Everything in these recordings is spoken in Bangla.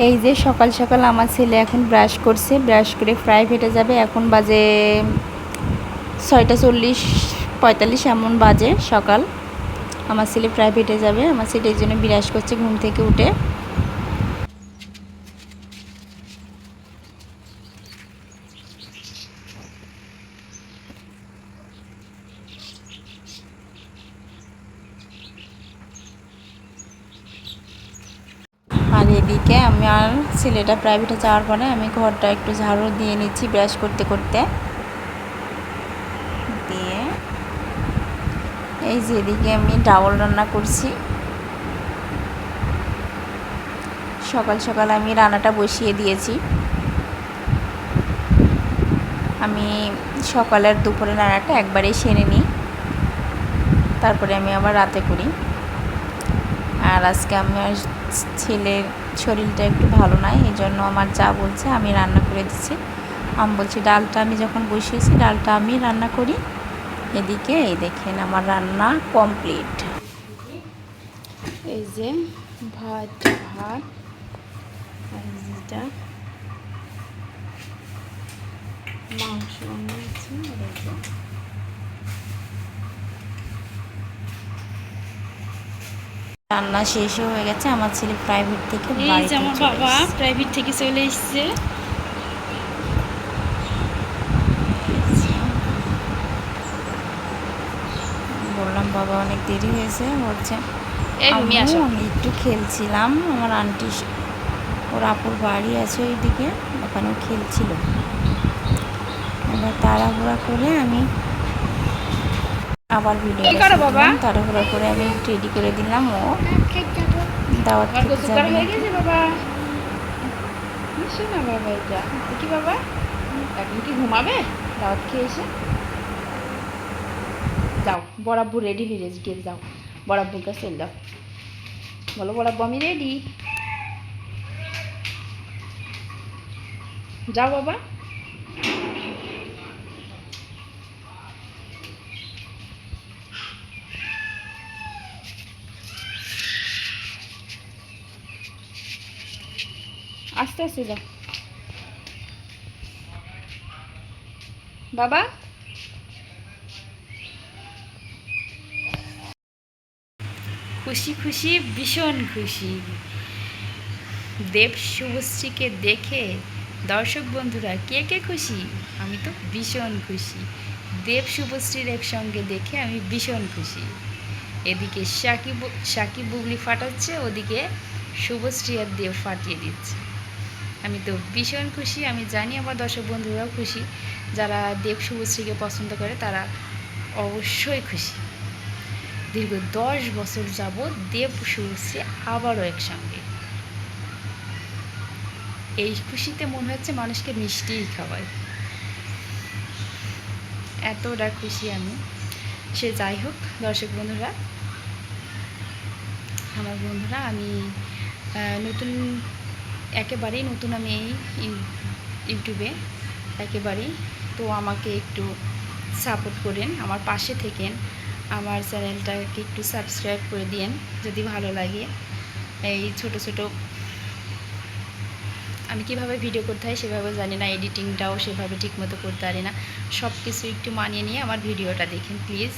এই যে সকাল সকাল আমার ছেলে এখন ব্রাশ করছে, ব্রাশ করে প্রাইভেটে যাবে। এখন বাজে 6:40-45 এমন বাজে সকাল। আমার ছেলে প্রাইভেটে যাবে, আমার ছেলে এই জন্য ব্রাশ করছে ঘুম থেকে উঠে। আর এদিকে আমার ছেলেটা প্রাইভেটে যাওয়ার পরে আমি ঘরটা একটু ঝাড়ু দিয়ে নিচ্ছি ব্রাশ করতে করতে। দিয়ে এই যে এদিকে আমি ডাউল রান্না করছি। সকাল সকাল আমি রান্নাটা বসিয়ে দিয়েছি। আমি সকালের দুপুরে রান্নাটা একবারেই সেরে নিই, তারপরে আমি আবার রাতে করি। আর আজকে আমার ছেলের শরীরটা একটু ভালো নয়, এই জন্য আমার যা বলছে আমি রান্না করে দিচ্ছি। আমি বলছি ডালটা আমি যখন বসিয়েছি ডালটা আমি রান্না করি। এদিকে এই দেখেন আমার রান্না কমপ্লিট। এই যে ভাত আর যেটা মাংস বানিয়েছি। রান্না শেষ হয়ে গেছে। আমার ছেলে প্রাইভেট থেকে আমার বাবা প্রাইভেট থেকে চলে এসেছে। বললাম বাবা অনেক দেরি হয়েছে, বলছে আমি একটু খেলছিলাম। আমার আন্টি ওর আপুর বাড়ি আছে ওইদিকে, ওখানেও খেলছিল। এবার তাড়াহুড়া করে আমি আবার ভিডিও তাড়াহুড়া করে আমি রেডি করে দিলাম। ও দাওয়াত খেতে যাবে। বাবা এখন কি ঘুমাবে? দাওয়াত খেয়ে এসে যাও, বরাব্বু রেডি হয়ে গিয়ে যাও, বরাব্বুর কাছে চলে যাও, বলো বরাব্বু আমি রেডি। যাও বাবা। আস্তে আস্তে যাও বাবা। খুশি খুশি, ভীষণ খুশি। দেব শুভশ্রীকে দেখে দর্শক বন্ধুরা কে কে খুশি? আমি তো ভীষণ খুশি। দেব শুভশ্রীর একসঙ্গে দেখে আমি ভীষণ খুশি। এদিকে সাকিব বুবলি ফাটাচ্ছে, ওদিকে শুভশ্রী আর দেব ফাটিয়ে দিচ্ছে। আমি তো ভীষণ খুশি। আমি জানি আমার দর্শক বন্ধুরাও খুশি। যারা দেব শুভশ্রীকে পছন্দ করে তারা অবশ্যই খুশি। দীর্ঘ 10 বছর যাবৎ দেব শুভশ্রী আবারও একসঙ্গে। এই খুশিতে মনে হচ্ছে মানুষকে মিষ্টিই খাওয়ায়, এতটা খুশি আমি। সে যাই হোক, দর্শক বন্ধুরা, আমার বন্ধুরা, আমি একেবারেই নতুন আমি এই ইউটিউবে একেবারেই। তো আমাকে একটু সাপোর্ট করেন, আমার পাশে থেকেন, আমার চ্যানেলটাকে একটু সাবস্ক্রাইব করে দিয়েন যদি ভালো লাগে। এই ছোট ছোট আমি কীভাবে ভিডিও করতে হয় সেভাবে জানি না, এডিটিংটাও সেভাবে ঠিকমতো করতে পারি না। সব কিছু একটু মানিয়ে নিয়ে আমার ভিডিওটা দেখেন প্লিজ।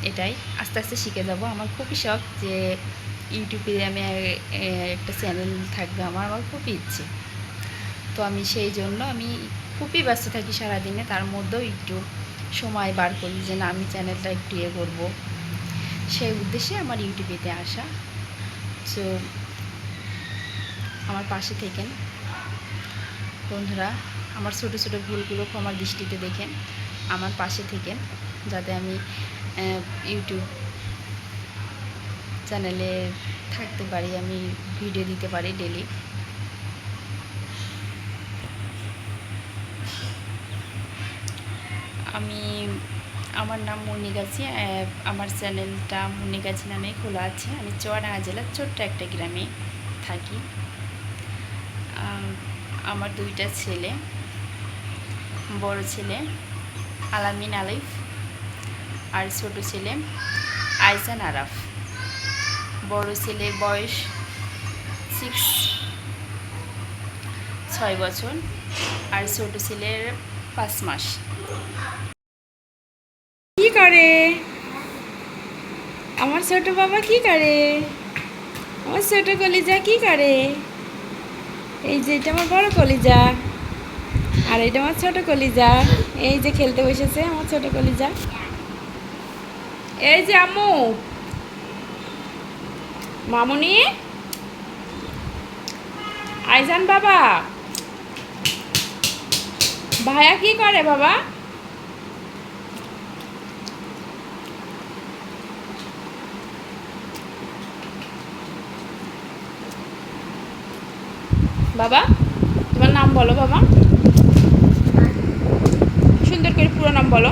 এটাই আস্তে আস্তে শিখে যাব। আমার খুবই শখ যে ইউটিউবে আমি একটা চ্যানেল থাকবে, আমার খুবই ইচ্ছে। তো আমি সেই জন্য আমি খুবই ব্যস্ত থাকি সারাদিনে, তার মধ্যেও একটু সময় বার করি যে না আমি চ্যানেলটা একটু করবো। সেই উদ্দেশ্যে আমার ইউটিউবেতে আসা। সো আমার পাশে থেকেন বন্ধুরা, আমার ছোট ছোট ভুলগুলো ক্ষমার দৃষ্টিতে দেখেন, আমার পাশে থেকেন, যাতে আমি ইউটিউব চ্যানেলে থাকতে পারি, আমি ভিডিও দিতে পারি ডেলি। আমার নাম মুন্নি গাজী। আমার চ্যানেলটা মুন্নি গাজী নামে খোলা আছে। আমি চুয়াডাঙ্গা জেলার ছোট্ট একটা গ্রামে থাকি। আমার 2টা ছেলে, বড় ছেলে আলামিন আলিফ আর ছোট ছেলে আইজান আরাফ। বড় ছেলের বয়স 6, 6 বছর আর ছোট ছেলের 5 মাস। কি করে আমার ছোট বাবা, কি করে আমার ছোট কলিজা, কি করে? এই যে এটা আমার বড় কলিজা আর এটা আমার ছোট কলিজা। এই যে খেলতে বসেছে আমার ছোট কলিজা। এই যে আম্মু, মামুনি, আইজান বাবা, ভাইয়া কি করে বাবা? বাবা তোমার নাম বলো বাবা, সুন্দর করে পুরো নাম বলো।